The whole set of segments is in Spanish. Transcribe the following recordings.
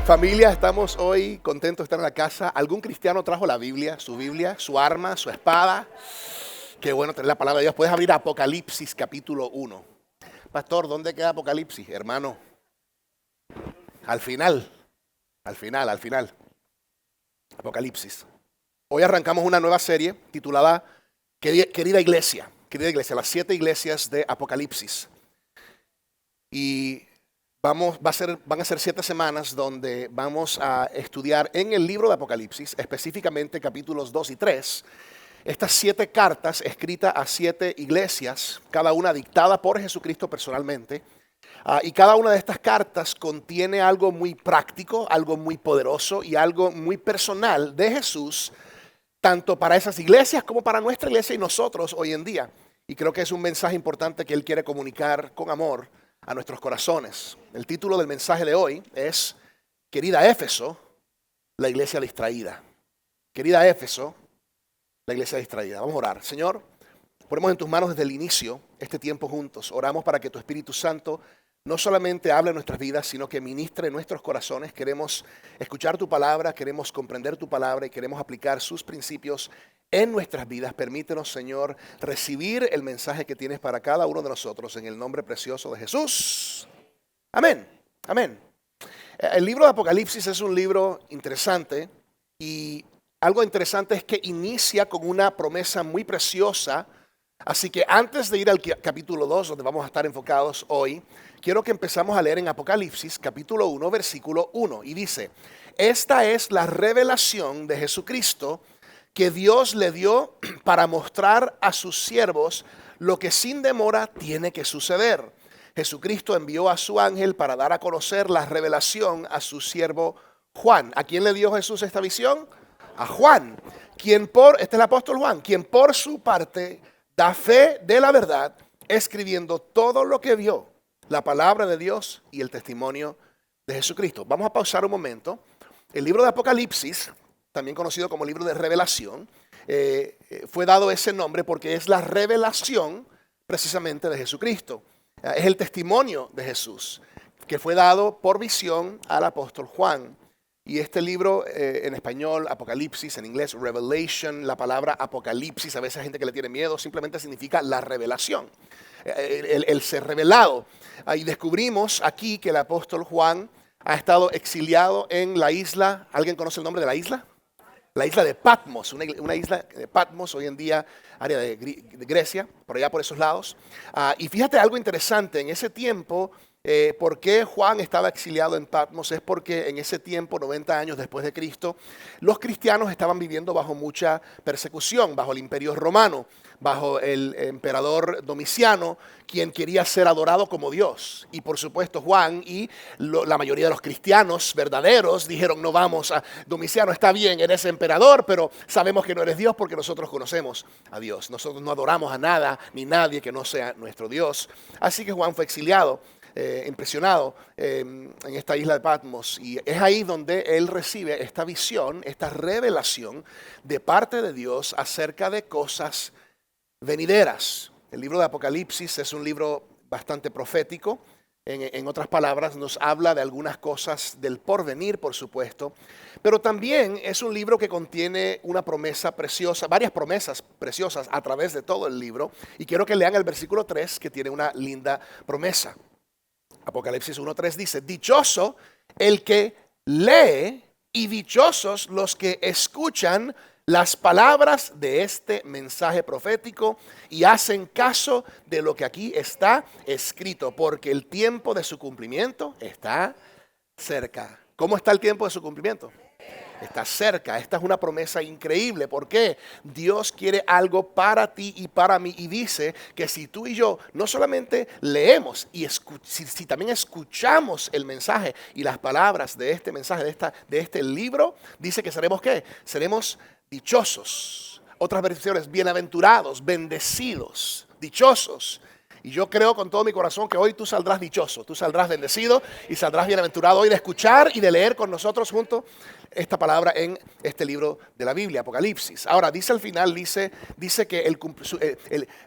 Familia, estamos hoy contentos de estar en la casa. ¿Algún cristiano trajo la Biblia, su arma, su espada? Qué bueno tener la palabra de Dios. Puedes abrir Apocalipsis capítulo 1. Pastor, ¿dónde queda Apocalipsis? Hermano, al final. Apocalipsis. Hoy arrancamos una nueva serie titulada Querida Iglesia, las 7 iglesias de Apocalipsis. Y van a ser 7 semanas donde vamos a estudiar en el libro de Apocalipsis, específicamente capítulos 2 y 3, estas 7 cartas escritas a 7 iglesias, cada una dictada por Jesucristo personalmente. Y cada una de estas cartas contiene algo muy práctico, algo muy poderoso y algo muy personal de Jesús, tanto para esas iglesias como para nuestra iglesia y nosotros hoy en día. Y creo que es un mensaje importante que Él quiere comunicar con amor a nuestros corazones. El título del mensaje de hoy es Querida Éfeso, la iglesia distraída. Querida Éfeso, la iglesia distraída. Vamos a orar. Señor, ponemos en tus manos desde el inicio este tiempo juntos. Oramos para que tu Espíritu Santo no solamente hable en nuestras vidas, sino que ministre en nuestros corazones. Queremos escuchar tu palabra, queremos comprender tu palabra y queremos aplicar sus principios en nuestras vidas. Permítenos, Señor, recibir el mensaje que tienes para cada uno de nosotros en el nombre precioso de Jesús. Amén. Amén. El libro de Apocalipsis es un libro interesante y algo interesante es que inicia con una promesa muy preciosa. Así que antes de ir al capítulo 2, donde vamos a estar enfocados hoy, quiero que empezamos a leer en Apocalipsis, capítulo 1, versículo 1. Y dice, esta es la revelación de Jesucristo que Dios le dio para mostrar a sus siervos lo que sin demora tiene que suceder. Jesucristo envió a su ángel para dar a conocer la revelación a su siervo Juan. ¿A quién le dio Jesús esta visión? A Juan, este es el apóstol Juan, quien por su parte da fe de la verdad, escribiendo todo lo que vio, la palabra de Dios y el testimonio de Jesucristo. Vamos a pausar un momento. El libro de Apocalipsis, también conocido como libro de revelación, fue dado ese nombre porque es la revelación precisamente de Jesucristo. Es el testimonio de Jesús que fue dado por visión al apóstol Juan. Y este libro en español, Apocalipsis, en inglés Revelation, la palabra Apocalipsis, a veces hay gente que le tiene miedo, simplemente significa la revelación, el ser revelado. Ahí descubrimos aquí que el apóstol Juan ha estado exiliado en la isla. ¿Alguien conoce el nombre de la isla? La isla de Patmos, una isla de Patmos, hoy en día área de Grecia, por allá por esos lados. Y fíjate algo interesante, en ese tiempo, ¿por qué Juan estaba exiliado en Patmos? Es porque en ese tiempo, 90 años después de Cristo, los cristianos estaban viviendo bajo mucha persecución, bajo el imperio romano, bajo el emperador Domiciano, quien quería ser adorado como Dios. Y por supuesto Juan y la mayoría de los cristianos verdaderos dijeron, no vamos a Domiciano, está bien, eres emperador, pero sabemos que no eres Dios porque nosotros conocemos a Dios. Nosotros no adoramos a nada ni nadie que no sea nuestro Dios. Así que Juan fue exiliado. Impresionado en esta isla de Patmos, y es ahí donde él recibe esta visión, esta revelación de parte de Dios acerca de cosas venideras. El libro de Apocalipsis es un libro bastante profético. En otras palabras, nos habla de algunas cosas del porvenir, por supuesto, pero también es un libro que contiene una promesa preciosa, varias promesas preciosas a través de todo el libro, y quiero que lean el versículo 3, que tiene una linda promesa. Apocalipsis 1:3 dice, dichoso el que lee y dichosos los que escuchan las palabras de este mensaje profético y hacen caso de lo que aquí está escrito, porque el tiempo de su cumplimiento está cerca. ¿Cómo está el tiempo de su cumplimiento? Está cerca. Esta es una promesa increíble. ¿Por qué? Dios quiere algo para ti y para mí. Y dice que si tú y yo no solamente leemos, y si también escuchamos el mensaje y las palabras de este mensaje, de este libro, dice que seremos ¿qué? Seremos dichosos. Otras versiones, bienaventurados, bendecidos, dichosos. Y yo creo con todo mi corazón que hoy tú saldrás dichoso, tú saldrás bendecido y saldrás bienaventurado hoy de escuchar y de leer con nosotros juntos esta palabra en este libro de la Biblia, Apocalipsis. Ahora, dice al final, dice que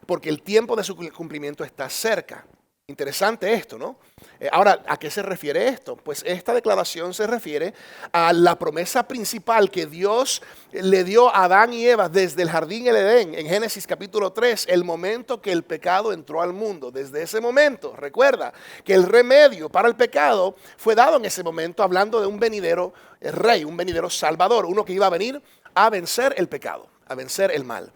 porque el tiempo de su cumplimiento está cerca. Interesante esto, ¿no? Ahora, ¿a qué se refiere esto? Pues esta declaración se refiere a la promesa principal que Dios le dio a Adán y Eva desde el jardín del Edén, en Génesis capítulo 3, el momento que el pecado entró al mundo. Desde ese momento, recuerda que el remedio para el pecado fue dado en ese momento, hablando de un venidero rey, un venidero salvador, uno que iba a venir a vencer el pecado, a vencer el mal.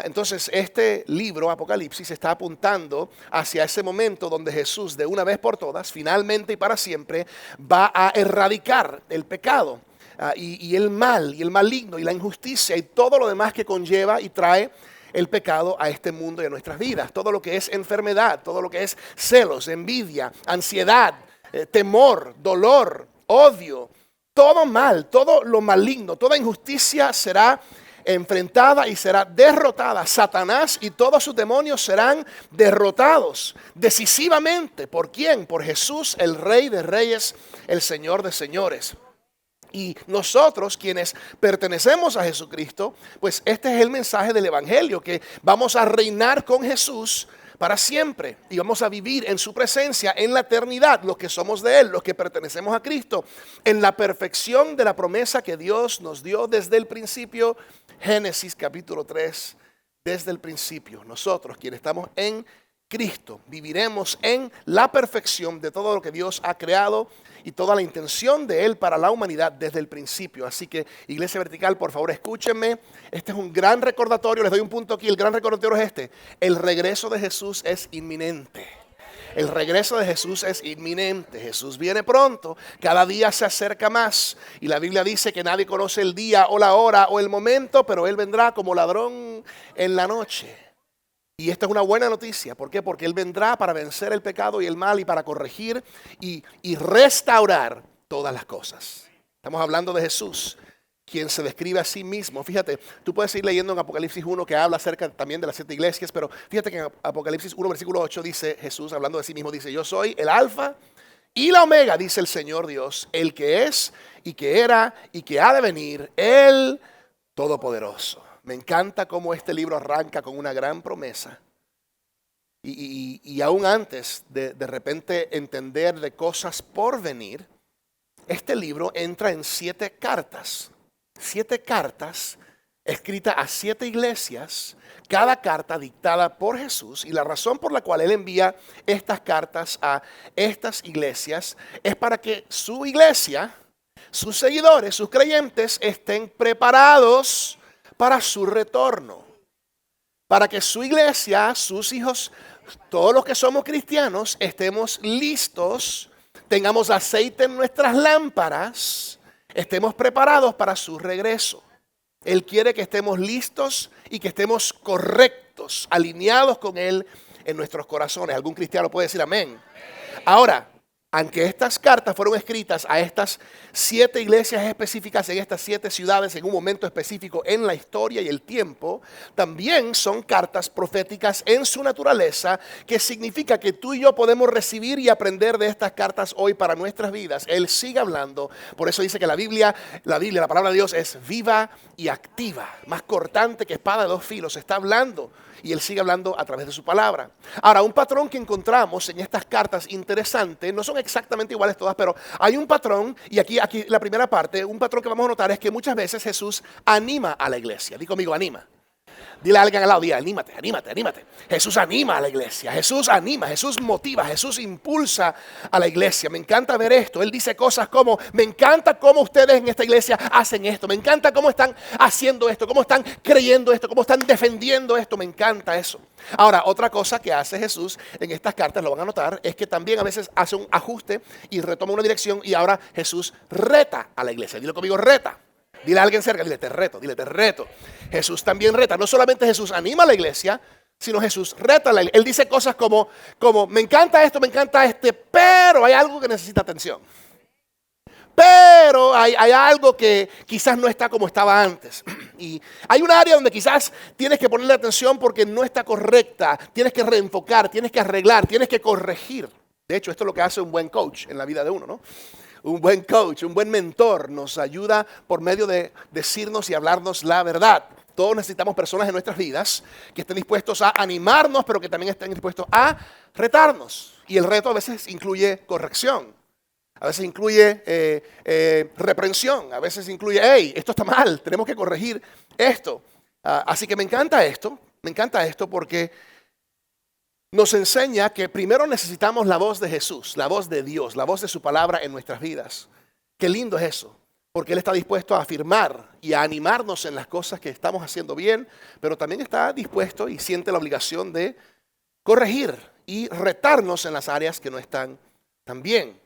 Entonces este libro, Apocalipsis, está apuntando hacia ese momento donde Jesús, de una vez por todas, finalmente y para siempre, va a erradicar el pecado y el mal, y el maligno, y la injusticia, y todo lo demás que conlleva y trae el pecado a este mundo y a nuestras vidas. Todo lo que es enfermedad, todo lo que es celos, envidia, ansiedad, temor, dolor, odio, todo mal, todo lo maligno, toda injusticia será enfrentada y será derrotada. Satanás y todos sus demonios serán derrotados decisivamente. ¿Por quién? Por Jesús, el Rey de Reyes, el Señor de Señores. Y nosotros, quienes pertenecemos a Jesucristo, pues este es el mensaje del Evangelio, que vamos a reinar con Jesús para siempre y vamos a vivir en su presencia en la eternidad, los que somos de Él, los que pertenecemos a Cristo, en la perfección de la promesa que Dios nos dio desde el principio. Génesis capítulo 3, desde el principio, nosotros quienes estamos en Cristo viviremos en la perfección de todo lo que Dios ha creado y toda la intención de Él para la humanidad desde el principio. Así que, Iglesia Vertical, por favor, escúchenme. Este es un gran recordatorio. Les doy un punto aquí. El gran recordatorio es este: el regreso de Jesús es inminente. El regreso de Jesús es inminente. Jesús viene pronto. Cada día se acerca más. Y la Biblia dice que nadie conoce el día o la hora o el momento, pero Él vendrá como ladrón en la noche. Y esta es una buena noticia. ¿Por qué? Porque Él vendrá para vencer el pecado y el mal y para corregir y restaurar todas las cosas. Estamos hablando de Jesús, quien se describe a sí mismo. Fíjate, tú puedes ir leyendo en Apocalipsis 1 que habla acerca también de las 7 iglesias, pero fíjate que en Apocalipsis 1 versículo 8 dice Jesús, hablando de sí mismo, dice: yo soy el alfa y la omega, dice el Señor Dios, el que es y que era y que ha de venir, el Todopoderoso. Me encanta cómo este libro arranca con una gran promesa. Y aún antes de repente entender de cosas por venir, este libro entra en 7 cartas. 7 cartas escritas a 7 iglesias, cada carta dictada por Jesús. Y la razón por la cual Él envía estas cartas a estas iglesias es para que su iglesia, sus seguidores, sus creyentes estén preparados para su retorno, para que su iglesia, sus hijos, todos los que somos cristianos, estemos listos, tengamos aceite en nuestras lámparas, estemos preparados para su regreso. Él quiere que estemos listos y que estemos correctos, alineados con Él en nuestros corazones. ¿Algún cristiano puede decir amén? Ahora, aunque estas cartas fueron escritas a estas 7 iglesias específicas en estas 7 ciudades en un momento específico en la historia y el tiempo, también son cartas proféticas en su naturaleza, que significa que tú y yo podemos recibir y aprender de estas cartas hoy para nuestras vidas. Él sigue hablando, por eso dice que la Biblia, la palabra de Dios es viva y activa, más cortante que espada de 2 filos. Está hablando y Él sigue hablando a través de su palabra. Ahora, un patrón que encontramos en estas cartas interesante, no son exactamente iguales todas, pero hay un patrón, y aquí la primera parte, un patrón que vamos a notar es que muchas veces Jesús anima a la iglesia. Di conmigo, anima. Dile a alguien al lado, dile, anímate, anímate, anímate. Jesús anima a la iglesia, Jesús anima, Jesús motiva, Jesús impulsa a la iglesia. Me encanta ver esto. Él dice cosas como: me encanta cómo ustedes en esta iglesia hacen esto, me encanta cómo están haciendo esto, cómo están creyendo esto, cómo están defendiendo esto, me encanta eso. Ahora, otra cosa que hace Jesús en estas cartas, lo van a notar, es que también a veces hace un ajuste y retoma una dirección, y ahora Jesús reta a la iglesia. Dile conmigo, reta. Dile a alguien cerca, dile, te reto, dile, te reto. Jesús también reta. No solamente Jesús anima a la iglesia, sino Jesús reta a la iglesia. Él dice cosas como me encanta esto, me encanta pero hay algo que necesita atención. Pero hay algo que quizás no está como estaba antes. Y hay un área donde quizás tienes que ponerle atención porque no está correcta. Tienes que reenfocar, tienes que arreglar, tienes que corregir. De hecho, esto es lo que hace un buen coach en la vida de uno, ¿no? Un buen coach, un buen mentor nos ayuda por medio de decirnos y hablarnos la verdad. Todos necesitamos personas en nuestras vidas que estén dispuestos a animarnos, pero que también estén dispuestos a retarnos. Y el reto a veces incluye corrección, a veces incluye reprensión, a veces incluye, hey, esto está mal, tenemos que corregir esto. Así que me encanta esto porque nos enseña que primero necesitamos la voz de Jesús, la voz de Dios, la voz de su palabra en nuestras vidas. Qué lindo es eso, porque Él está dispuesto a afirmar y a animarnos en las cosas que estamos haciendo bien, pero también está dispuesto y siente la obligación de corregir y retarnos en las áreas que no están tan bien.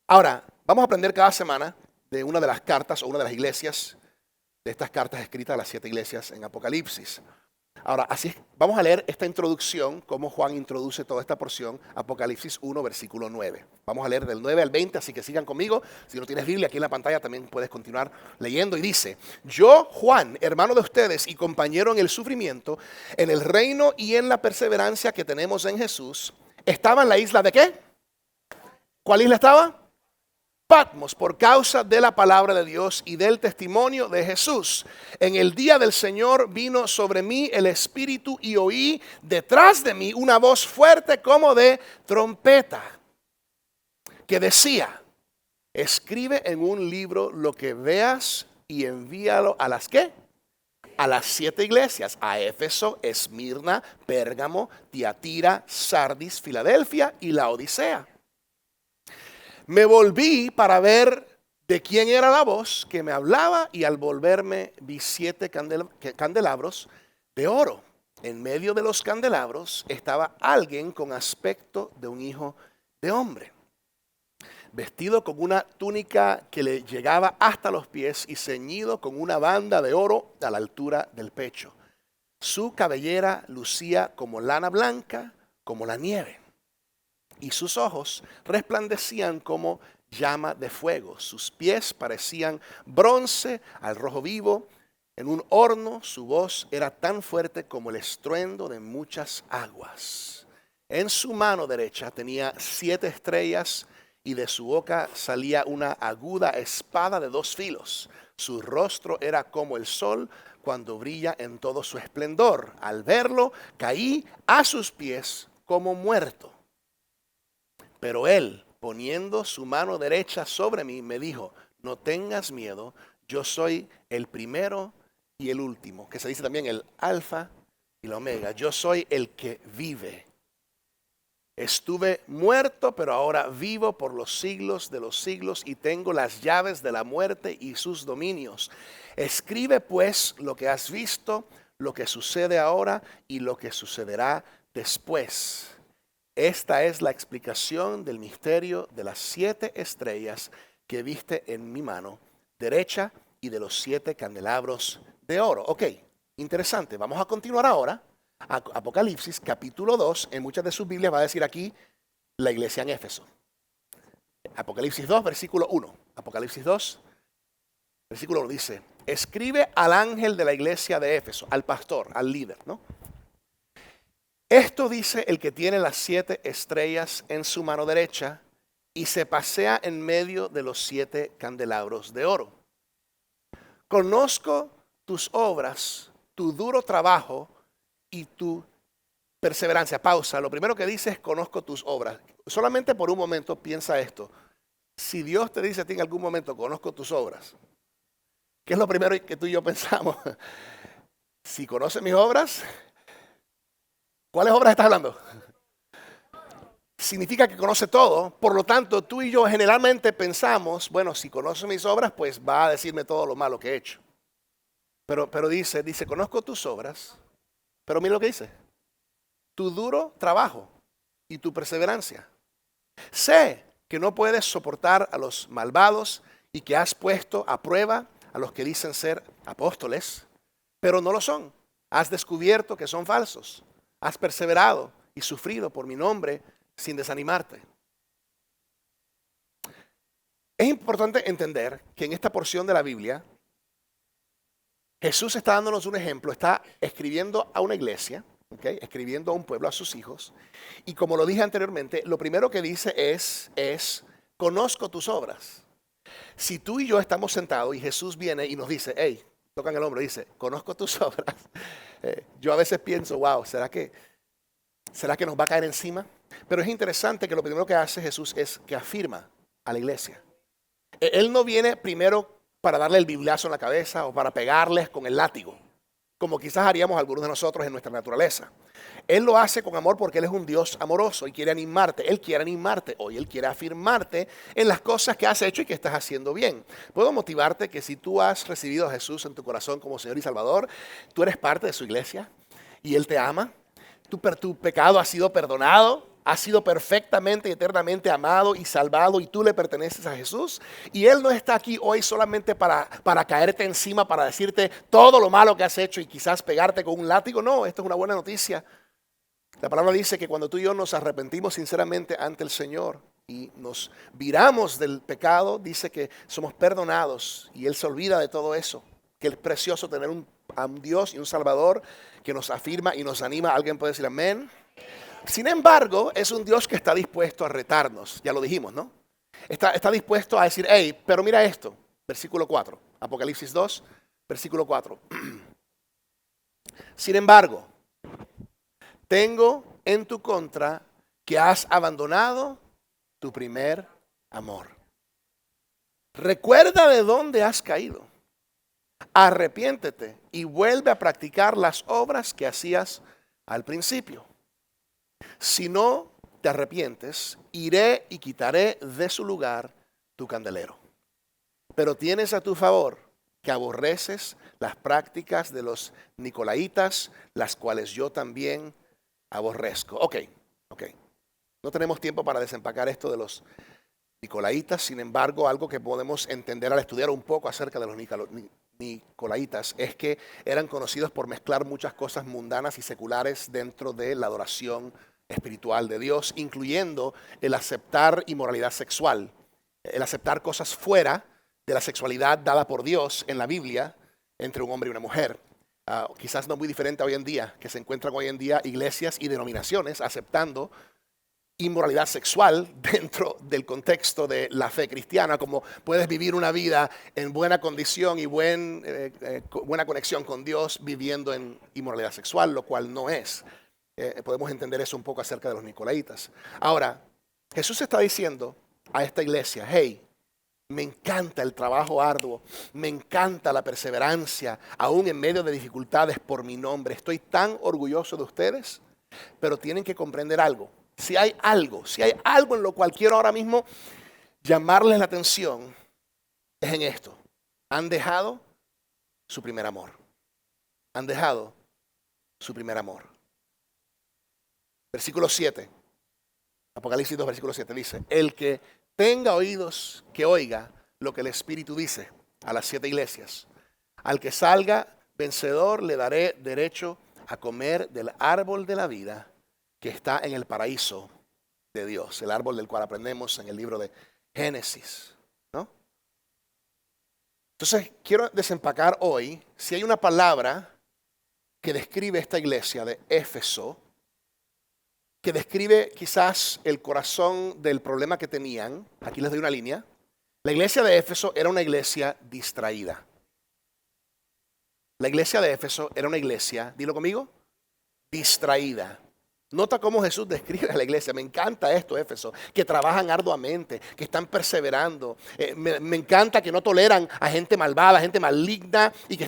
Ahora, vamos a aprender cada semana de una de las cartas o una de las iglesias, de estas cartas escritas a las 7 iglesias en Apocalipsis. Ahora, así es, vamos a leer esta introducción, cómo Juan introduce toda esta porción, Apocalipsis 1, versículo 9. Vamos a leer del 9 al 20, así que sigan conmigo. Si no tienes Biblia, aquí en la pantalla también puedes continuar leyendo. Y dice, yo, Juan, hermano de ustedes y compañero en el sufrimiento, en el reino y en la perseverancia que tenemos en Jesús, estaba en la isla ¿de qué? ¿Cuál isla estaba? Patmos, por causa de la palabra de Dios y del testimonio de Jesús. En el día del Señor vino sobre mí el Espíritu y oí detrás de mí una voz fuerte como de trompeta que decía, escribe en un libro lo que veas y envíalo a las ¿qué? A las 7 iglesias, a Éfeso, Esmirna, Pérgamo, Tiatira, Sardis, Filadelfia y Laodicea. Me volví para ver de quién era la voz que me hablaba y al volverme vi 7 candelabros de oro. En medio de los candelabros estaba alguien con aspecto de un hijo de hombre, vestido con una túnica que le llegaba hasta los pies y ceñido con una banda de oro a la altura del pecho. Su cabellera lucía como lana blanca, como la nieve. Y sus ojos resplandecían como llama de fuego. Sus pies parecían bronce al rojo vivo. En un horno su voz era tan fuerte como el estruendo de muchas aguas. En su mano derecha tenía 7 estrellas y de su boca salía una aguda espada de 2 filos. Su rostro era como el sol cuando brilla en todo su esplendor. Al verlo caí a sus pies como muerto. Pero él, poniendo su mano derecha sobre mí, me dijo, no tengas miedo, yo soy el primero y el último, que se dice también el alfa y la omega. Yo soy el que vive. Estuve muerto, pero ahora vivo por los siglos de los siglos y tengo las llaves de la muerte y sus dominios. Escribe pues lo que has visto, lo que sucede ahora y lo que sucederá después. Esta es la explicación del misterio de las 7 estrellas que viste en mi mano derecha y de los 7 candelabros de oro. Ok, interesante. Vamos a continuar ahora. Apocalipsis capítulo 2. En muchas de sus Biblias va a decir aquí la iglesia en Éfeso. Apocalipsis 2, versículo 1. Apocalipsis 2, versículo 1 dice, escribe al ángel de la iglesia de Éfeso, al pastor, al líder, ¿no? Esto dice el que tiene las 7 estrellas en su mano derecha y se pasea en medio de los 7 candelabros de oro. Conozco tus obras, tu duro trabajo y tu perseverancia. Pausa. Lo primero que dice es conozco tus obras. Solamente por un momento piensa esto. Si Dios te dice a ti en algún momento conozco tus obras, ¿qué es lo primero que tú y yo pensamos? Si conoces mis obras, ¿cuáles obras estás hablando? Significa que conoce todo, por lo tanto tú y yo generalmente pensamos, bueno, si conoce mis obras, pues va a decirme todo lo malo que he hecho. Pero dice, conozco tus obras, pero mira lo que dice, tu duro trabajo y tu perseverancia. Sé que no puedes soportar a los malvados y que has puesto a prueba a los que dicen ser apóstoles, pero no lo son. Has descubierto que son falsos. Has perseverado y sufrido por mi nombre sin desanimarte. Es importante entender que en esta porción de la Biblia, Jesús está dándonos un ejemplo, está escribiendo a una iglesia, ¿okay? Escribiendo a un pueblo, a sus hijos, y como lo dije anteriormente, lo primero que dice es conozco tus obras. Si tú y yo estamos sentados y Jesús viene y nos dice, hey, tocan el hombro y dice, conozco tus obras, yo a veces pienso, wow, ¿será que ¿Será que nos va a caer encima? Pero es interesante que lo primero que hace Jesús es que afirma a la iglesia. Él no viene primero para darle el biblazo en la cabeza o para pegarles con el látigo, como quizás haríamos algunos de nosotros en nuestra naturaleza. Él lo hace con amor porque Él es un Dios amoroso y quiere animarte. Él quiere animarte hoy. Él quiere afirmarte en las cosas que has hecho y que estás haciendo bien. Puedo motivarte que si tú has recibido a Jesús en tu corazón como Señor y Salvador, tú eres parte de su iglesia y Él te ama. Tu pecado ha sido perdonado, ha sido perfectamente y eternamente amado y salvado y tú le perteneces a Jesús. Y Él no está aquí hoy solamente para caerte encima, para decirte todo lo malo que has hecho y quizás pegarte con un látigo. No, esto es una buena noticia. La palabra dice que cuando tú y yo nos arrepentimos sinceramente ante el Señor y nos viramos del pecado, dice que somos perdonados y Él se olvida de todo eso. Que es precioso tener a un Dios y un Salvador que nos afirma y nos anima. ¿Alguien puede decir amén? Sin embargo, es un Dios que está dispuesto a retarnos. Ya lo dijimos, ¿no? Está dispuesto a decir, hey, pero mira esto. Versículo 4, Apocalipsis 2, versículo 4. Sin embargo, tengo en tu contra que has abandonado tu primer amor. Recuerda de dónde has caído. Arrepiéntete y vuelve a practicar las obras que hacías al principio. Si no te arrepientes, iré y quitaré de su lugar tu candelero. Pero tienes a tu favor que aborreces las prácticas de los nicolaitas, las cuales yo también aborrezco. Ok. No tenemos tiempo para desempacar esto de los nicolaitas. Sin embargo, algo que podemos entender al estudiar un poco acerca de los nicolaitas es que eran conocidos por mezclar muchas cosas mundanas y seculares dentro de la adoración espiritual de Dios, incluyendo el aceptar inmoralidad sexual, el aceptar cosas fuera de la sexualidad dada por Dios en la Biblia entre un hombre y una mujer. Quizás no muy diferente hoy en día, que se encuentran hoy en día iglesias y denominaciones aceptando inmoralidad sexual dentro del contexto de la fe cristiana, como puedes vivir una vida en buena condición y buena conexión con Dios viviendo en inmoralidad sexual, lo cual no es. Podemos entender eso un poco acerca de los nicolaitas. Ahora, Jesús está diciendo a esta iglesia, hey, me encanta el trabajo arduo, me encanta la perseverancia, aún en medio de dificultades por mi nombre. Estoy tan orgulloso de ustedes, pero tienen que comprender algo. Si hay algo en lo cual quiero ahora mismo llamarles la atención, es en esto. Han dejado su primer amor. Han dejado su primer amor. Versículo 7. Apocalipsis 2, versículo 7 dice, el que tenga oídos, que oiga lo que el Espíritu dice a las 7 iglesias. Al que salga vencedor le daré derecho a comer del árbol de la vida que está en el paraíso de Dios, el árbol del cual aprendemos en el libro de Génesis, ¿no? Entonces, quiero desempacar hoy, si hay una palabra que describe esta iglesia de Éfeso, que describe quizás el corazón del problema que tenían, aquí les doy una línea, la iglesia de Éfeso era una iglesia distraída. La iglesia de Éfeso era una iglesia, dilo conmigo, distraída. Nota cómo Jesús describe a la iglesia. Me encanta esto, Éfeso, que trabajan arduamente, que están perseverando. Me encanta que no toleran a gente malvada, a gente maligna y que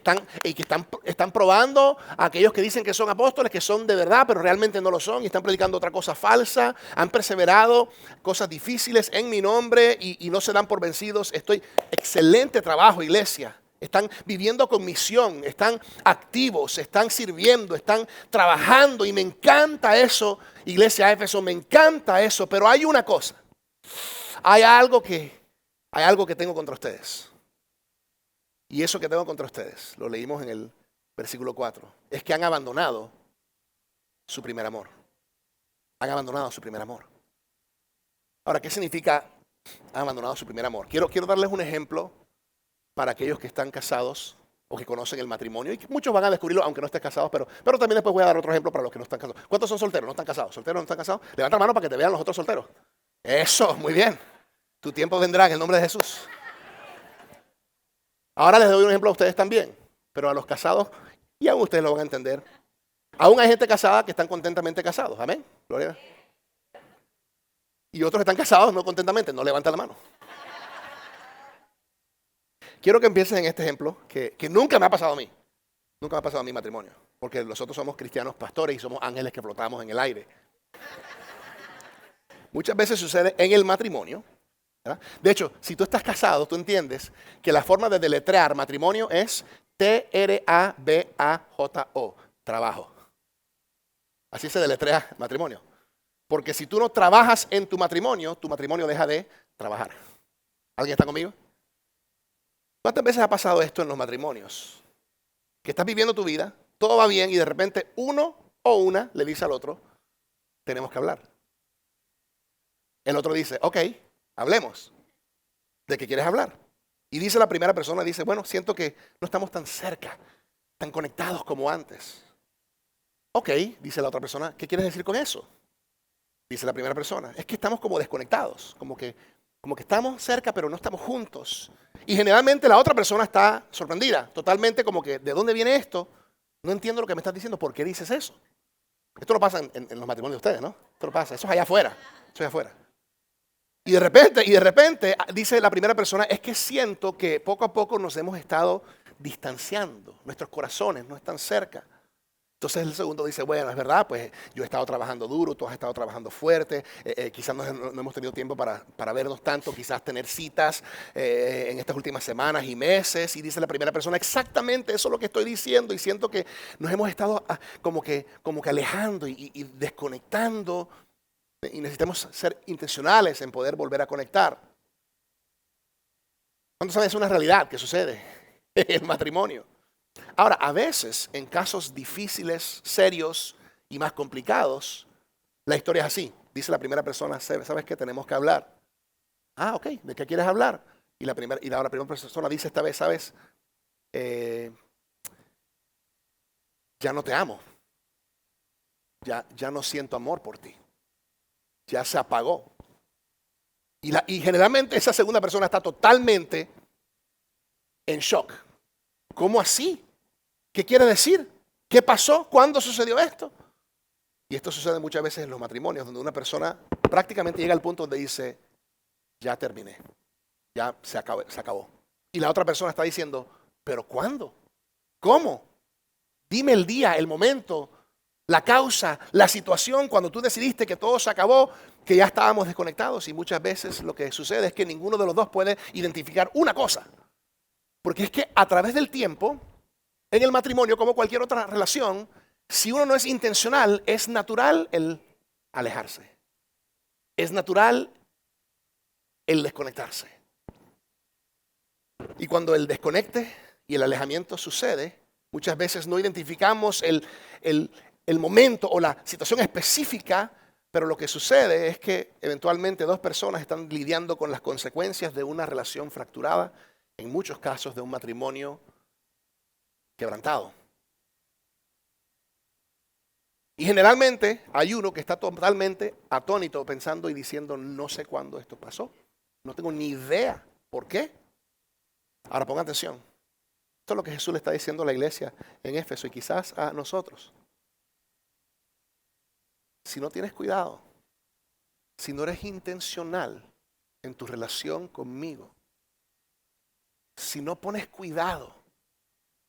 están probando a aquellos que dicen que son apóstoles, que son de verdad, pero realmente no lo son y están predicando otra cosa falsa. Han perseverado cosas difíciles en mi nombre y no se dan por vencidos. Excelente trabajo, iglesia. Están viviendo con misión, están activos, están sirviendo, están trabajando y me encanta eso, iglesia de Éfeso, me encanta eso, pero hay una cosa, hay algo que tengo contra ustedes. Y eso que tengo contra ustedes, lo leímos en el versículo 4, es que han abandonado su primer amor. Han abandonado su primer amor. Ahora, ¿qué significa han abandonado su primer amor? Quiero darles un ejemplo para aquellos que están casados o que conocen el matrimonio. Y muchos van a descubrirlo aunque no estén casados, pero también después voy a dar otro ejemplo para los que no están casados. ¿Cuántos son solteros? ¿No están casados? ¿Solteros no están casados? Levanta la mano para que te vean los otros solteros. Eso, muy bien. Tu tiempo vendrá en el nombre de Jesús. Ahora les doy un ejemplo a ustedes también, pero a los casados, y aún ustedes lo van a entender. Aún hay gente casada que están contentamente casados. Amén. Gloria a Dios. Y otros están casados no contentamente. No levantan la mano. Quiero que empieces en este ejemplo que nunca me ha pasado a mí. Nunca me ha pasado a mi matrimonio. Porque nosotros somos cristianos pastores y somos ángeles que flotamos en el aire. Muchas veces sucede en el matrimonio. ¿Verdad? De hecho, si tú estás casado, tú entiendes que la forma de deletrear matrimonio es Trabajo. Trabajo. Así se deletrea matrimonio. Porque si tú no trabajas en tu matrimonio deja de trabajar. ¿Alguien está conmigo? ¿Cuántas veces ha pasado esto en los matrimonios? Que estás viviendo tu vida, todo va bien y de repente uno o una le dice al otro, tenemos que hablar. El otro dice, ok, hablemos. ¿De qué quieres hablar? Y dice la primera persona, dice, bueno, siento que no estamos tan cerca, tan conectados como antes. Ok, dice la otra persona, ¿qué quieres decir con eso? Dice la primera persona, es que estamos como desconectados, como que estamos cerca pero no estamos juntos. Y generalmente la otra persona está sorprendida, totalmente como que, ¿de dónde viene esto? No entiendo lo que me estás diciendo, ¿por qué dices eso? Esto no pasa en los matrimonios de ustedes, ¿no? Esto no pasa, eso es allá afuera, eso es allá afuera. Y de repente, dice la primera persona, es que siento que poco a poco nos hemos estado distanciando, nuestros corazones no están cerca. Entonces el segundo dice, bueno, es verdad, pues yo he estado trabajando duro, tú has estado trabajando fuerte, quizás no hemos tenido tiempo para vernos tanto, quizás tener citas en estas últimas semanas y meses. Y dice la primera persona, exactamente eso es lo que estoy diciendo y siento que nos hemos estado como que alejando y desconectando y necesitamos ser intencionales en poder volver a conectar. ¿Cuántos saben? Es una realidad que sucede en el matrimonio. Ahora, a veces, en casos difíciles, serios y más complicados, la historia es así. Dice la primera persona, ¿sabes qué? Tenemos que hablar. Ah, ok, ¿de qué quieres hablar? Y la primera persona dice esta vez, ¿sabes? Ya no te amo. Ya no siento amor por ti. Ya se apagó. Y generalmente esa segunda persona está totalmente en shock. ¿Cómo así? ¿Qué quiere decir? ¿Qué pasó? ¿Cuándo sucedió esto? Y esto sucede muchas veces en los matrimonios, donde una persona prácticamente llega al punto donde dice, ya terminé, ya se acabó. Y la otra persona está diciendo, ¿pero cuándo? ¿Cómo? Dime el día, el momento, la causa, la situación, cuando tú decidiste que todo se acabó, que ya estábamos desconectados. Y muchas veces lo que sucede es que ninguno de los dos puede identificar una cosa. Porque es que a través del tiempo, en el matrimonio, como cualquier otra relación, si uno no es intencional, es natural el alejarse. Es natural el desconectarse. Y cuando el desconecte y el alejamiento sucede, muchas veces no identificamos el momento o la situación específica, pero lo que sucede es que eventualmente dos personas están lidiando con las consecuencias de una relación fracturada, en muchos casos de un matrimonio quebrantado. Y generalmente hay uno que está totalmente atónito pensando y diciendo, no sé cuándo esto pasó. No tengo ni idea por qué. Ahora pongan atención. Esto es lo que Jesús le está diciendo a la iglesia en Éfeso y quizás a nosotros. Si no tienes cuidado, si no eres intencional en tu relación conmigo, si no pones cuidado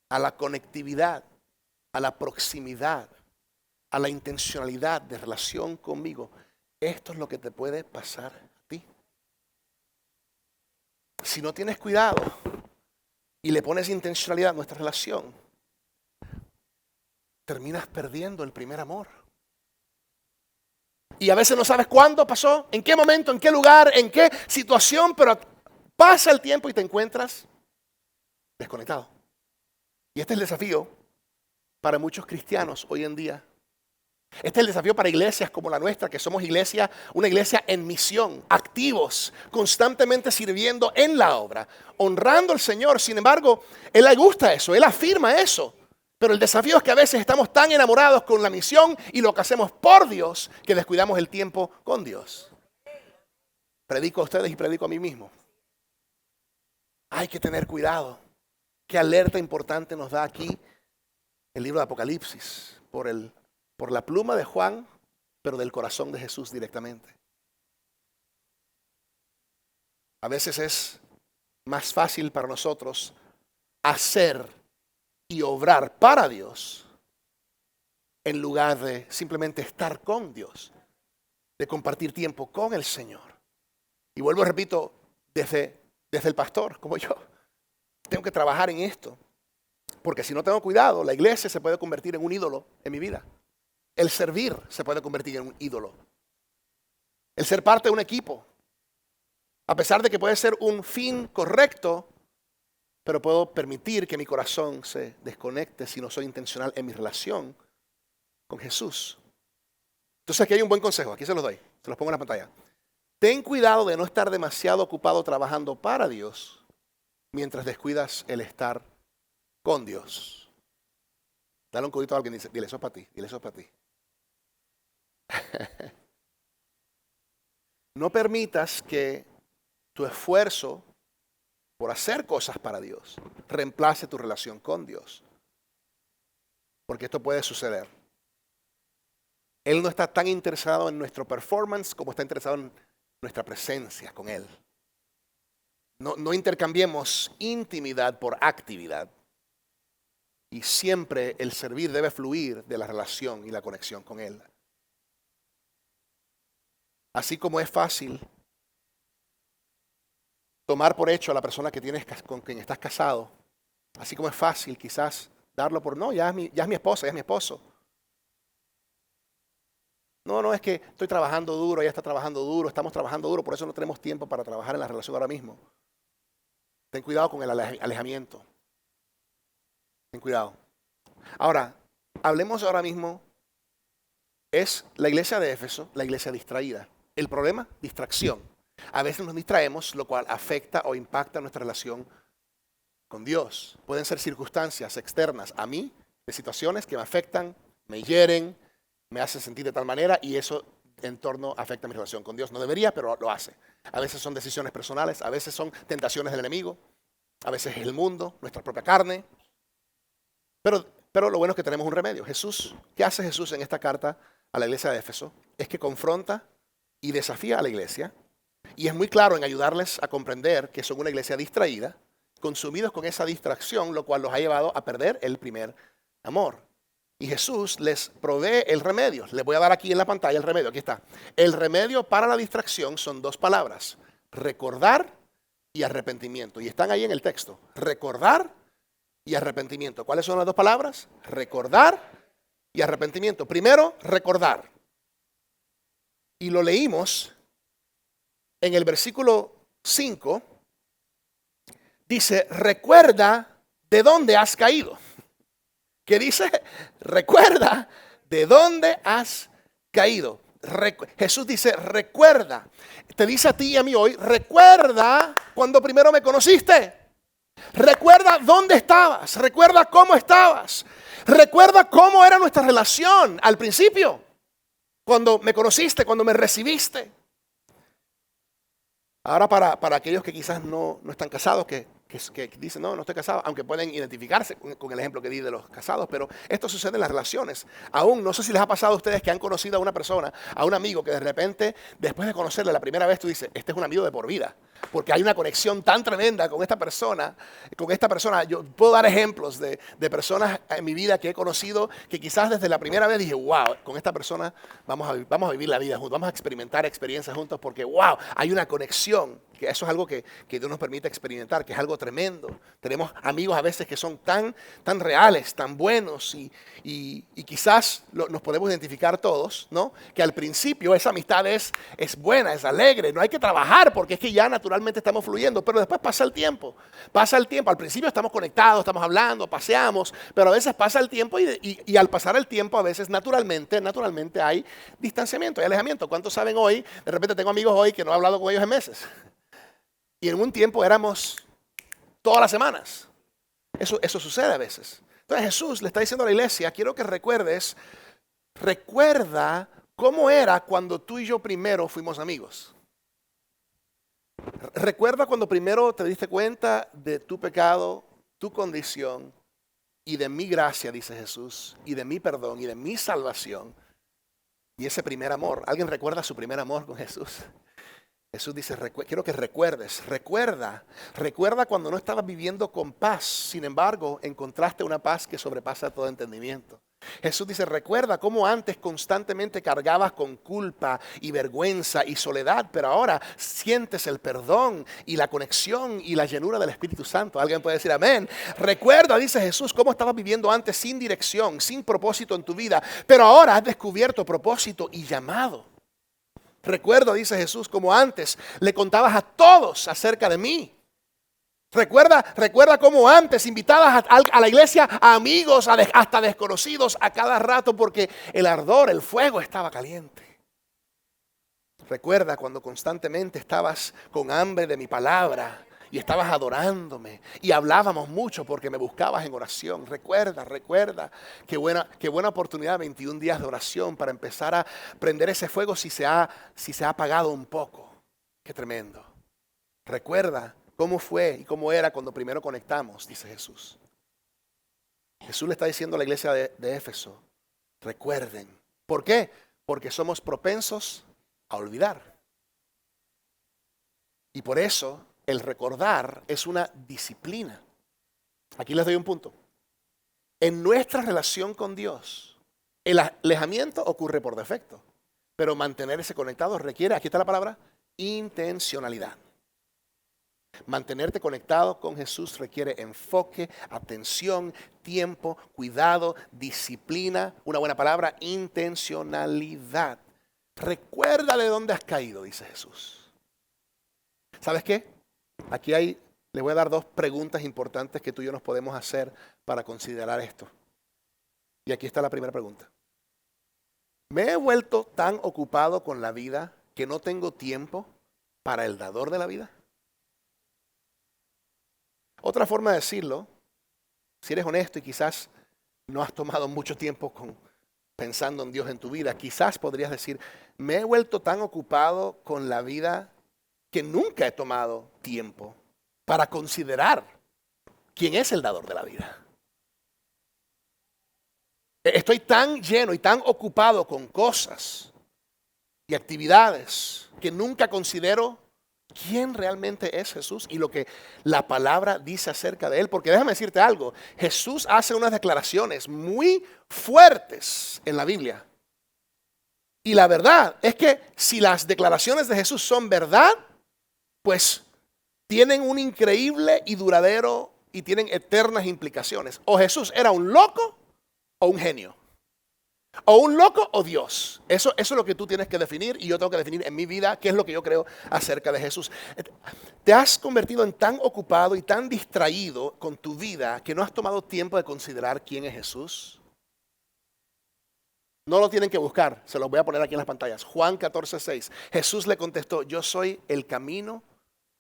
a la conectividad, a la proximidad, a la intencionalidad de relación conmigo, esto es lo que te puede pasar a ti. Si no tienes cuidado y le pones intencionalidad a nuestra relación, terminas perdiendo el primer amor. Y a veces no sabes cuándo pasó, en qué momento, en qué lugar, en qué situación, pero pasa el tiempo y te encuentras desconectado. Y este es el desafío para muchos cristianos hoy en día. Este es el desafío para iglesias como la nuestra, que somos una iglesia en misión, activos, constantemente sirviendo en la obra, honrando al Señor. Sin embargo, Él le gusta eso, Él afirma eso. Pero el desafío es que a veces estamos tan enamorados con la misión y lo que hacemos por Dios que descuidamos el tiempo con Dios. Predico a ustedes y predico a mí mismo. Hay que tener cuidado. Qué alerta importante nos da aquí el libro de Apocalipsis por el por la pluma de Juan, pero del corazón de Jesús directamente. A veces es más fácil para nosotros hacer y obrar para Dios en lugar de simplemente estar con Dios, de compartir tiempo con el Señor. Y vuelvo, repito, desde el pastor, como yo, tengo que trabajar en esto, porque si no tengo cuidado, la iglesia se puede convertir en un ídolo en mi vida. El servir se puede convertir en un ídolo. El ser parte de un equipo, a pesar de que puede ser un fin correcto, pero puedo permitir que mi corazón se desconecte si no soy intencional en mi relación con Jesús. Entonces aquí hay un buen consejo, aquí se los doy, se los pongo en la pantalla. Ten cuidado de no estar demasiado ocupado trabajando para Dios mientras descuidas el estar con Dios. Dale un codito a alguien y dice, dile, eso es para ti, dile, eso es para ti. No permitas que tu esfuerzo por hacer cosas para Dios reemplace tu relación con Dios. Porque esto puede suceder. Él no está tan interesado en nuestro performance como está interesado en nuestra presencia con Él. No intercambiemos intimidad por actividad. Y siempre el servir debe fluir de la relación y la conexión con Él. Así como es fácil tomar por hecho a la persona con quien estás casado, así como es fácil quizás darlo por no, ya es mi esposa, ya es mi esposo. No, es que estoy trabajando duro, ella está trabajando duro, estamos trabajando duro, por eso no tenemos tiempo para trabajar en la relación ahora mismo. Ten cuidado con el alejamiento. Ten cuidado. Ahora, hablemos ahora mismo, es la iglesia de Éfeso, la iglesia distraída. El problema, distracción. A veces nos distraemos, lo cual afecta o impacta nuestra relación con Dios. Pueden ser circunstancias externas a mí, de situaciones que me afectan, me hieren, me hacen sentir de tal manera y eso en torno afecta mi relación con Dios. No debería, pero lo hace. A veces son decisiones personales, a veces son tentaciones del enemigo, a veces es el mundo, nuestra propia carne. Pero lo bueno es que tenemos un remedio. Jesús, ¿qué hace Jesús en esta carta a la iglesia de Éfeso? Es que confronta y desafía a la iglesia y es muy claro en ayudarles a comprender que son una iglesia distraída, consumidos con esa distracción, lo cual los ha llevado a perder el primer amor. Y Jesús les provee el remedio. Les voy a dar aquí en la pantalla el remedio. Aquí está. El remedio para la distracción son dos palabras. Recordar y arrepentimiento. Y están ahí en el texto. Recordar y arrepentimiento. ¿Cuáles son las dos palabras? Recordar y arrepentimiento. Primero, recordar. Y lo leímos en el versículo 5. Dice, recuerda de dónde has caído. Que dice, recuerda de dónde has caído. Jesús dice, recuerda. Te dice a ti y a mí hoy, recuerda cuando primero me conociste. Recuerda dónde estabas. Recuerda cómo estabas. Recuerda cómo era nuestra relación al principio. Cuando me conociste, cuando me recibiste. Ahora para aquellos que quizás no están casados, que dicen, no estoy casado, aunque pueden identificarse con el ejemplo que di de los casados, pero esto sucede en las relaciones. Aún, no sé si les ha pasado a ustedes que han conocido a una persona, a un amigo, que de repente, después de conocerle la primera vez, tú dices, este es un amigo de por vida. Porque hay una conexión tan tremenda con esta persona. Yo puedo dar ejemplos de personas en mi vida que he conocido que quizás desde la primera vez dije, wow, con esta persona vamos a vivir la vida juntos, vamos a experimentar experiencias juntos porque, wow, hay una conexión. Que eso es algo que Dios nos permite experimentar, que es algo tremendo. Tenemos amigos a veces que son tan reales, tan buenos y quizás nos podemos identificar todos, ¿no? Que al principio esa amistad es buena, es alegre, no hay que trabajar porque es que ya naturalmente estamos fluyendo, pero después pasa el tiempo, al principio estamos conectados, estamos hablando, paseamos, pero a veces pasa el tiempo y al pasar el tiempo a veces naturalmente hay distanciamiento, hay alejamiento. ¿Cuántos saben hoy? De repente tengo amigos hoy que no he hablado con ellos en meses. Y en un tiempo éramos todas las semanas. Eso sucede a veces. Entonces Jesús le está diciendo a la iglesia, quiero que recuerda cómo era cuando tú y yo primero fuimos amigos. Recuerda cuando primero te diste cuenta de tu pecado, tu condición, y de mi gracia, dice Jesús, y de mi perdón y de mi salvación. Y ese primer amor, ¿alguien recuerda su primer amor con Jesús? Jesús dice, quiero que recuerdes, recuerda cuando no estabas viviendo con paz, sin embargo, encontraste una paz que sobrepasa todo entendimiento. Jesús dice, recuerda cómo antes constantemente cargabas con culpa y vergüenza y soledad, pero ahora sientes el perdón y la conexión y la llenura del Espíritu Santo. Alguien puede decir amén. Recuerda, dice Jesús, cómo estabas viviendo antes sin dirección, sin propósito en tu vida, pero ahora has descubierto propósito y llamado. Recuerda, dice Jesús, como antes le contabas a todos acerca de mí. Recuerda cómo antes invitabas a la iglesia a amigos, hasta desconocidos a cada rato porque el ardor, el fuego estaba caliente. Recuerda cuando constantemente estabas con hambre de mi palabra y estabas adorándome y hablábamos mucho porque me buscabas en oración. Recuerda, qué buena oportunidad, 21 días de oración para empezar a prender ese fuego si se ha apagado un poco. Qué tremendo. Recuerda cómo fue y cómo era cuando primero conectamos, dice Jesús. Jesús le está diciendo a la iglesia de Éfeso, recuerden. ¿Por qué? Porque somos propensos a olvidar. Y por eso el recordar es una disciplina. Aquí les doy un punto. En nuestra relación con Dios, el alejamiento ocurre por defecto, pero mantenerse conectado requiere, aquí está la palabra, intencionalidad. Mantenerte conectado con Jesús requiere enfoque, atención, tiempo, cuidado, disciplina, una buena palabra, intencionalidad. Recuerda de dónde has caído, dice Jesús. ¿Sabes qué? Aquí le voy a dar 2 preguntas importantes que tú y yo nos podemos hacer para considerar esto. Y aquí está la primera pregunta. ¿Me he vuelto tan ocupado con la vida que no tengo tiempo para el dador de la vida? Otra forma de decirlo, si eres honesto y quizás no has tomado mucho tiempo pensando en Dios en tu vida, quizás podrías decir, me he vuelto tan ocupado con la vida que nunca he tomado tiempo para considerar quién es el dador de la vida. Estoy tan lleno y tan ocupado con cosas y actividades que nunca considero quién realmente es Jesús y lo que la palabra dice acerca de él. Porque déjame decirte algo, Jesús hace unas declaraciones muy fuertes en la Biblia. Y la verdad es que si las declaraciones de Jesús son verdad, pues tienen un increíble y duradero y tienen eternas implicaciones. O Jesús era un loco o un genio. O un loco o Dios. Eso es lo que tú tienes que definir y yo tengo que definir en mi vida qué es lo que yo creo acerca de Jesús. Te has convertido en tan ocupado y tan distraído con tu vida que no has tomado tiempo de considerar quién es Jesús. No lo tienen que buscar, se los voy a poner aquí en las pantallas. Juan 14:6. Jesús le contestó, yo soy el camino,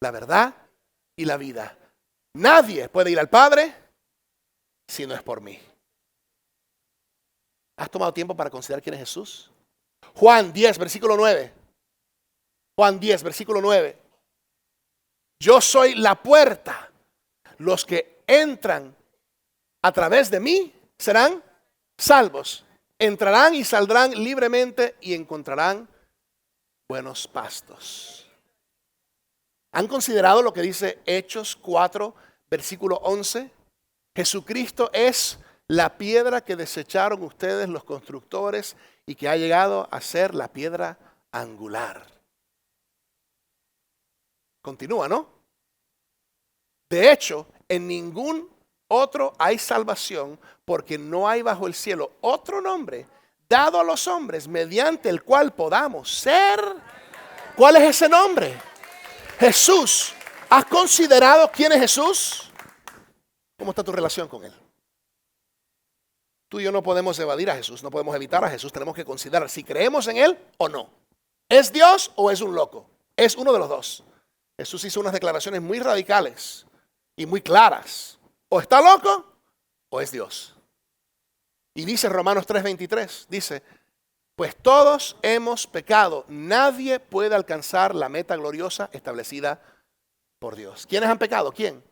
la verdad y la vida. Nadie puede ir al Padre si no es por mí. ¿Has tomado tiempo para considerar quién es Jesús? Juan 10, versículo 9. Juan 10, versículo 9. Yo soy la puerta. Los que entran a través de mí serán salvos. Entrarán y saldrán libremente y encontrarán buenos pastos. ¿Han considerado lo que dice Hechos 4, versículo 11? Jesucristo es la piedra que desecharon ustedes los constructores y que ha llegado a ser la piedra angular. Continúa, ¿no? De hecho, en ningún otro hay salvación porque no hay bajo el cielo otro nombre dado a los hombres mediante el cual podamos ser. ¿Cuál es ese nombre? Jesús. ¿Has considerado quién es Jesús? ¿Cómo está tu relación con él? Tú y yo no podemos evadir a Jesús, no podemos evitar a Jesús, tenemos que considerar si creemos en él o no. ¿Es Dios o es un loco? Es uno de los dos. Jesús hizo unas declaraciones muy radicales y muy claras. O está loco o es Dios. Y dice Romanos 3:23, dice, pues todos hemos pecado, nadie puede alcanzar la meta gloriosa establecida por Dios. ¿Quiénes han pecado? ¿Quién?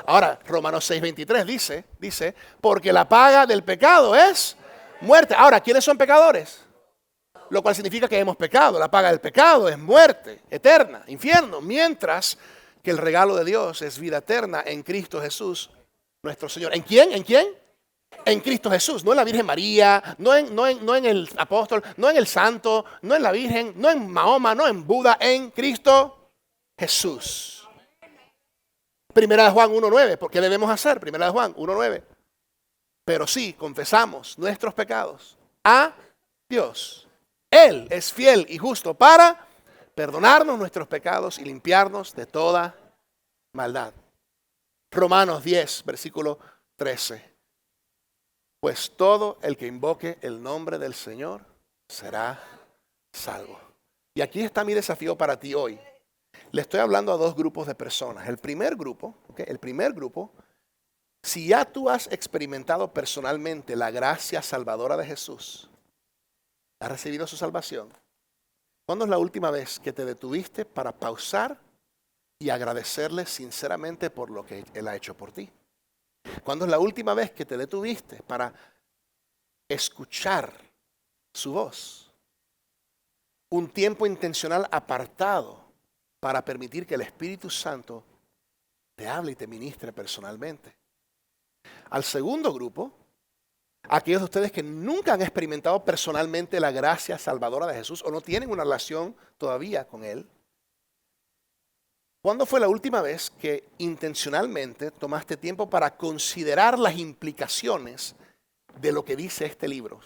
Ahora, Romanos 6:23 dice, porque la paga del pecado es muerte. Ahora, ¿quiénes son pecadores? Lo cual significa que hemos pecado. La paga del pecado es muerte eterna, infierno. Mientras que el regalo de Dios es vida eterna en Cristo Jesús, nuestro Señor. ¿En quién? ¿En quién? En Cristo Jesús, no en la Virgen María, no en el apóstol, no en el santo, no en la Virgen, no en Mahoma, no en Buda, en Cristo Jesús. Primera de Juan 1:9, ¿por qué debemos hacer? Primera de Juan 1:9. Pero sí, confesamos nuestros pecados a Dios. Él es fiel y justo para perdonarnos nuestros pecados y limpiarnos de toda maldad. Romanos 10, versículo 13. Pues todo el que invoque el nombre del Señor será salvo. Y aquí está mi desafío para ti hoy. Le estoy hablando a dos grupos de personas. El primer grupo, si ya tú has experimentado personalmente la gracia salvadora de Jesús, has recibido su salvación, ¿cuándo es la última vez que te detuviste para pausar y agradecerle sinceramente por lo que Él ha hecho por ti? ¿Cuándo es la última vez que te detuviste para escuchar su voz? Un tiempo intencional apartado para permitir que el Espíritu Santo te hable y te ministre personalmente. Al segundo grupo, aquellos de ustedes que nunca han experimentado personalmente la gracia salvadora de Jesús o no tienen una relación todavía con Él. ¿Cuándo fue la última vez que intencionalmente tomaste tiempo para considerar las implicaciones de lo que dice este libro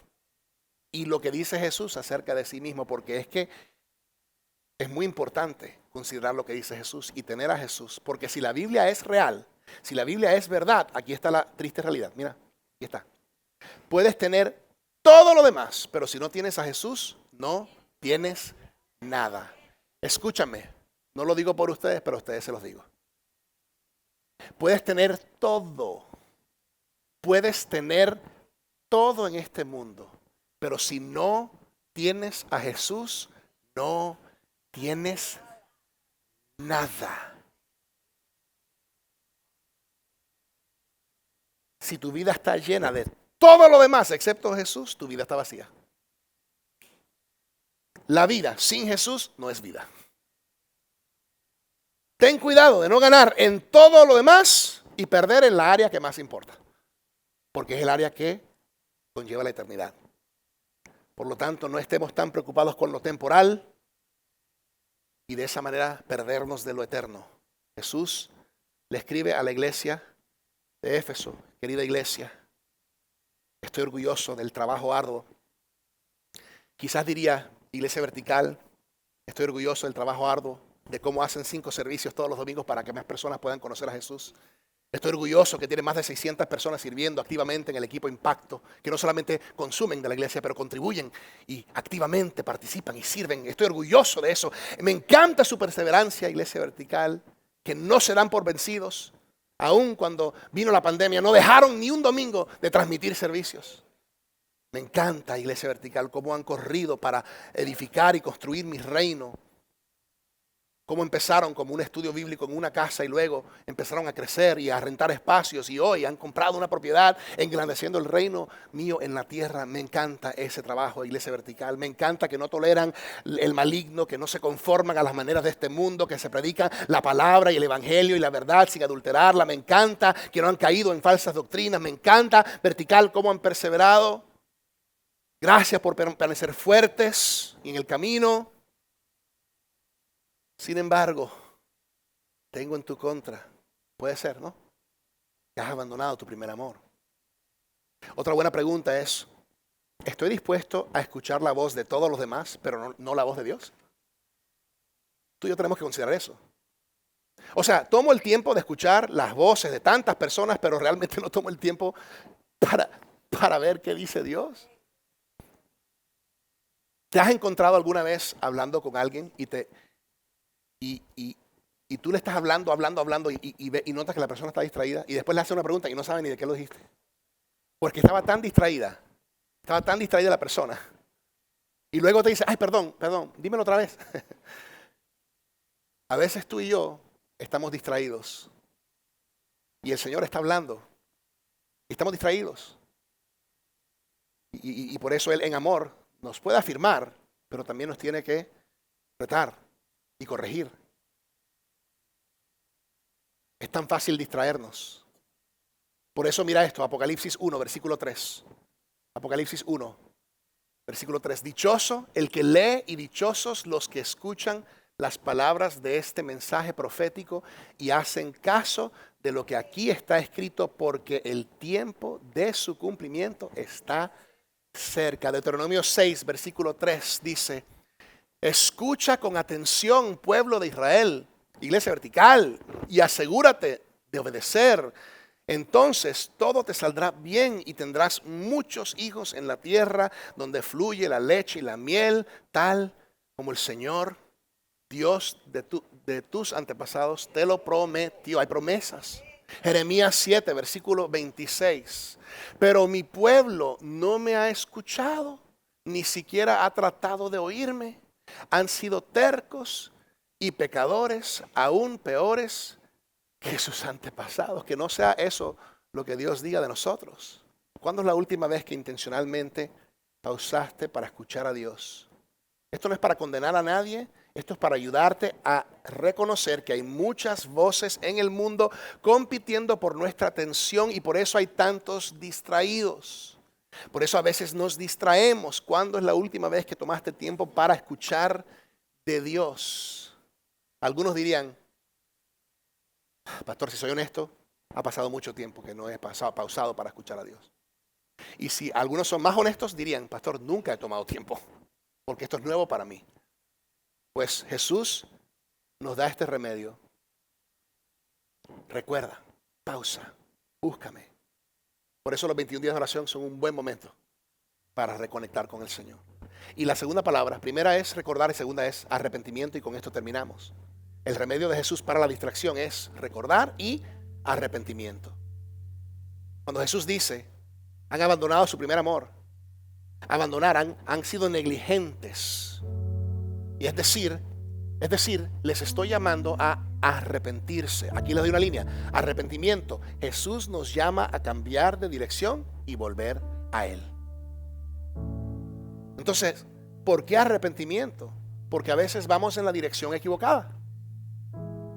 y lo que dice Jesús acerca de sí mismo? Porque es que es muy importante considerar lo que dice Jesús y tener a Jesús. Porque si la Biblia es real, si la Biblia es verdad, aquí está la triste realidad. Mira, aquí está. Puedes tener todo lo demás, pero si no tienes a Jesús, no tienes nada. Escúchame. No lo digo por ustedes, pero a ustedes se los digo. Puedes tener todo. Puedes tener todo en este mundo. Pero si no tienes a Jesús, no tienes nada. Si tu vida está llena de todo lo demás excepto Jesús, tu vida está vacía. La vida sin Jesús no es vida. Ten cuidado de no ganar en todo lo demás y perder en la área que más importa. Porque es el área que conlleva la eternidad. Por lo tanto, no estemos tan preocupados con lo temporal y de esa manera perdernos de lo eterno. Jesús le escribe a la iglesia de Éfeso: querida iglesia, estoy orgulloso del trabajo arduo. Quizás diría, iglesia vertical, estoy orgulloso del trabajo arduo, de cómo hacen 5 servicios todos los domingos para que más personas puedan conocer a Jesús. Estoy orgulloso que tiene más de 600 personas sirviendo activamente en el equipo Impacto, que no solamente consumen de la iglesia, pero contribuyen y activamente participan y sirven. Estoy orgulloso de eso. Me encanta su perseverancia, iglesia vertical, que no se dan por vencidos. Aún cuando vino la pandemia, no dejaron ni un domingo de transmitir servicios. Me encanta, iglesia vertical, cómo han corrido para edificar y construir mi reino. Cómo empezaron como un estudio bíblico en una casa y luego empezaron a crecer y a rentar espacios y hoy han comprado una propiedad engrandeciendo el reino mío en la tierra. Me encanta ese trabajo, iglesia vertical. Me encanta que no toleran el maligno, que no se conforman a las maneras de este mundo, que se predica la palabra y el evangelio y la verdad sin adulterarla. Me encanta que no han caído en falsas doctrinas. Me encanta vertical cómo han perseverado. Gracias por permanecer fuertes en el camino. Sin embargo, tengo en tu contra, puede ser, ¿no?, que has abandonado tu primer amor. Otra buena pregunta es, ¿estoy dispuesto a escuchar la voz de todos los demás, pero no la voz de Dios? Tú y yo tenemos que considerar eso. O sea, tomo el tiempo de escuchar las voces de tantas personas, pero realmente no tomo el tiempo para ver qué dice Dios. ¿Te has encontrado alguna vez hablando con alguien y tú le estás hablando y notas que la persona está distraída y después le hace una pregunta y no sabe ni de qué lo dijiste? Porque estaba tan distraída la persona. Y luego te dice, ay, perdón, dímelo otra vez. A veces tú y yo estamos distraídos y el Señor está hablando y estamos distraídos. Y por eso Él en amor nos puede afirmar, pero también nos tiene que retar y corregir. Es tan fácil distraernos. Por eso mira esto, Apocalipsis 1, versículo 3. Apocalipsis 1, versículo 3. Dichoso el que lee y dichosos los que escuchan las palabras de este mensaje profético y hacen caso de lo que aquí está escrito, porque el tiempo de su cumplimiento está cerca. Deuteronomio 6, versículo 3 dice: escucha con atención, pueblo de Israel, iglesia vertical, y asegúrate de obedecer. Entonces todo te saldrá bien y tendrás muchos hijos en la tierra donde fluye la leche y la miel, tal como el Señor Dios de tus antepasados te lo prometió. Hay promesas. Jeremías 7, versículo 26. Pero mi pueblo no me ha escuchado, ni siquiera ha tratado de oírme. Han sido tercos y pecadores, aún peores que sus antepasados. Que no sea eso lo que Dios diga de nosotros. ¿Cuándo es la última vez que intencionalmente pausaste para escuchar a Dios? Esto no es para condenar a nadie. Esto es para ayudarte a reconocer que hay muchas voces en el mundo compitiendo por nuestra atención, y por eso hay tantos distraídos. Por eso a veces nos distraemos. ¿Cuándo es la última vez que tomaste tiempo para escuchar de Dios? Algunos dirían: pastor, si soy honesto, ha pasado mucho tiempo que no he pausado para escuchar a Dios. Y si algunos son más honestos, dirían: pastor, nunca he tomado tiempo, porque esto es nuevo para mí. Pues Jesús nos da este remedio. Recuerda, pausa, búscame. Por eso los 21 días de oración son un buen momento para reconectar con el Señor. Y la segunda palabra, primera es recordar y segunda es arrepentimiento, y con esto terminamos. El remedio de Jesús para la distracción es recordar y arrepentimiento. Cuando Jesús dice: han abandonado su primer amor, han sido negligentes. Y es decir, les estoy llamando a arrepentirse. Aquí les doy una línea. Arrepentimiento. Jesús nos llama a cambiar de dirección y volver a Él. Entonces, ¿por qué arrepentimiento? Porque a veces vamos en la dirección equivocada.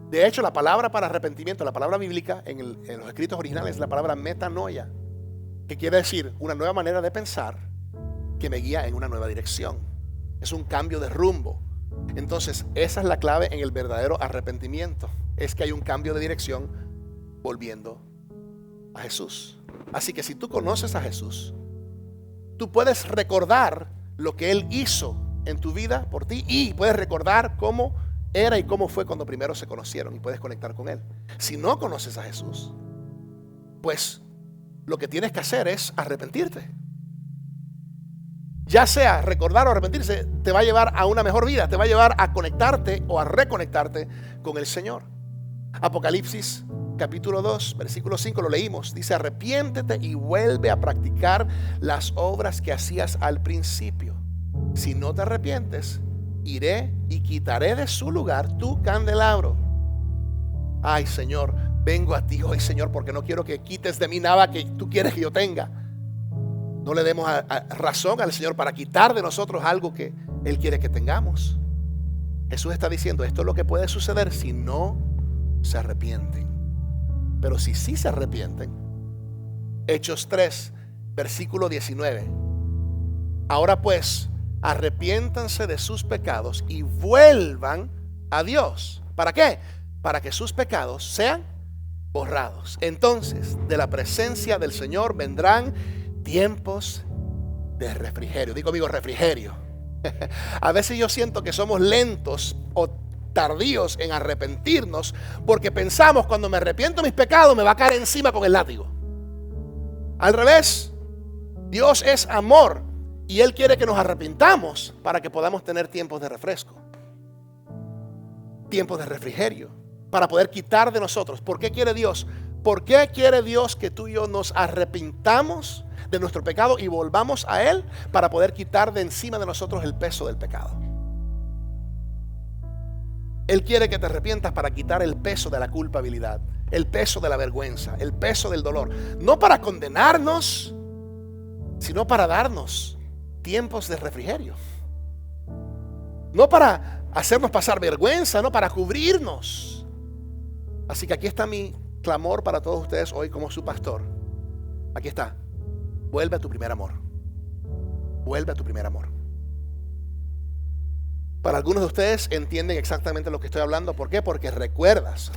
De hecho, la palabra para arrepentimiento, la palabra bíblica en los escritos originales, es la palabra metanoia, que quiere decir una nueva manera de pensar que me guía en una nueva dirección. Es un cambio de rumbo. Entonces, esa es la clave en el verdadero arrepentimiento. Es que hay un cambio de dirección volviendo a Jesús. Así que si tú conoces a Jesús, tú puedes recordar lo que Él hizo en tu vida por ti, y puedes recordar cómo era y cómo fue cuando primero se conocieron, y puedes conectar con Él. Si no conoces a Jesús, pues lo que tienes que hacer es arrepentirte. Ya sea recordar o arrepentirse, te va a llevar a una mejor vida, te va a llevar a conectarte o a reconectarte con el Señor. Apocalipsis capítulo 2, versículo 5, lo leímos. Dice: arrepiéntete y vuelve a practicar las obras que hacías al principio. Si no te arrepientes, iré y quitaré de su lugar tu candelabro. Ay, Señor, vengo a ti hoy, Señor, porque no quiero que quites de mí nada que tú quieres que yo tenga. No le demos razón al Señor para quitar de nosotros algo que Él quiere que tengamos. Jesús está diciendo: esto es lo que puede suceder si no se arrepienten. Pero si sí se arrepienten, Hechos 3, versículo 19. Ahora pues, arrepiéntanse de sus pecados y vuelvan a Dios. ¿Para qué? Para que sus pecados sean borrados. Entonces, de la presencia del Señor vendrán tiempos de refrigerio. Digo, amigo, refrigerio. A veces yo siento que somos lentos o tardíos en arrepentirnos, porque pensamos: cuando me arrepiento de mis pecados me va a caer encima con el látigo. Al revés, Dios es amor y Él quiere que nos arrepintamos para que podamos tener tiempos de refresco, tiempos de refrigerio, para poder quitar de nosotros. ¿Por qué quiere Dios? ¿Por qué quiere Dios que tú y yo nos arrepintamos de nuestro pecado y volvamos a Él? Para poder quitar de encima de nosotros el peso del pecado. Él quiere que te arrepientas para quitar el peso de la culpabilidad. el peso de la vergüenza, el peso del dolor. No para condenarnos, sino para darnos tiempos de refrigerio. No para hacernos pasar vergüenza, no para cubrirnos. Así que aquí está mi clamor para todos ustedes hoy como su pastor. Aquí está. Vuelve a tu primer amor. Vuelve a tu primer amor. Para algunos de ustedes entienden exactamente lo que estoy hablando. ¿Por qué? Porque recuerdas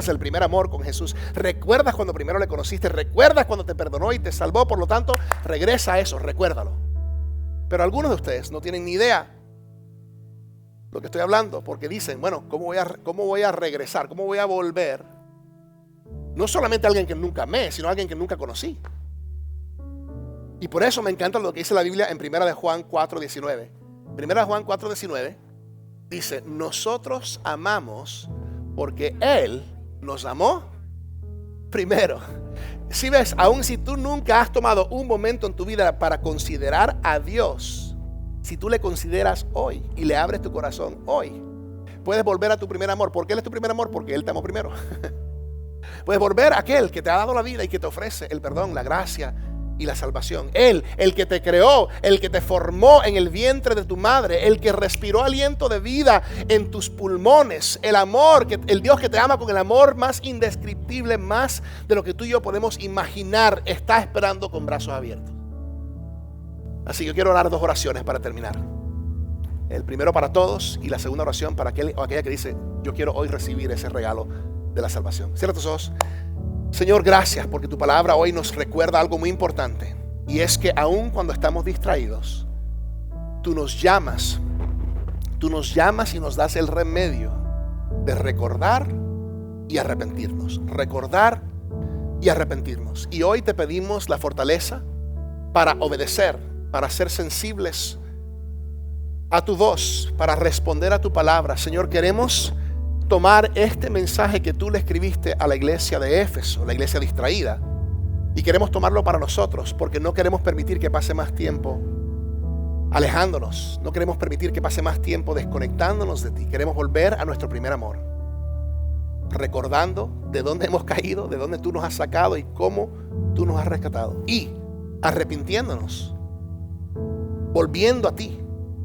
el primer amor con Jesús. Recuerdas cuando primero le conociste. Recuerdas cuando te perdonó y te salvó. Por lo tanto, regresa a eso, recuérdalo. Pero algunos de ustedes no tienen ni idea lo que estoy hablando, porque dicen, bueno, ¿cómo voy a regresar? ¿Cómo voy a volver? No solamente a alguien que nunca amé, sino a alguien que nunca conocí. Y por eso me encanta lo que dice la Biblia en 1 de Juan 4:19. 1 de Juan 4:19 dice, nosotros amamos porque Él nos amó primero. Si ves, aun si tú nunca has tomado un momento en tu vida para considerar a Dios, si tú le consideras hoy y le abres tu corazón hoy, puedes volver a tu primer amor. ¿Por qué Él es tu primer amor? Porque Él te amó primero. Puedes volver a aquel que te ha dado la vida y que te ofrece el perdón, la gracia y la salvación. Él, el que te creó, el que te formó en el vientre de tu madre, el que respiró aliento de vida en tus pulmones, el amor, el Dios que te ama con el amor más indescriptible, más de lo que tú y yo podemos imaginar, está esperando con brazos abiertos. Así que yo quiero orar 2 oraciones para terminar. El primero para todos y la segunda oración para aquel o aquella que dice, yo quiero hoy recibir ese regalo de la salvación. Cierra tus ojos. Señor, gracias porque tu palabra hoy nos recuerda algo muy importante. Y es que aun cuando estamos distraídos, tú nos llamas y nos das el remedio de recordar y arrepentirnos. Recordar y arrepentirnos. Y hoy te pedimos la fortaleza para obedecer, para ser sensibles a tu voz, para responder a tu palabra. Señor, queremos tomar este mensaje que tú le escribiste a la iglesia de Éfeso, la iglesia distraída, y queremos tomarlo para nosotros, porque no queremos permitir que pase más tiempo alejándonos, no queremos permitir que pase más tiempo desconectándonos de ti. Queremos volver a nuestro primer amor, recordando de dónde hemos caído, de dónde tú nos has sacado y cómo tú nos has rescatado, y arrepintiéndonos, volviendo a ti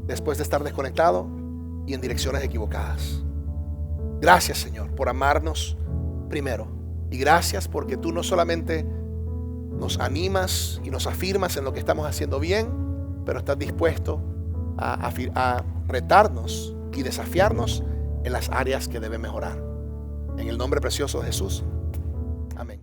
después de estar desconectado y en direcciones equivocadas. Gracias, Señor, por amarnos primero. Y gracias porque tú no solamente nos animas y nos afirmas en lo que estamos haciendo bien, pero estás dispuesto a retarnos y desafiarnos en las áreas que deben mejorar. En el nombre precioso de Jesús. Amén.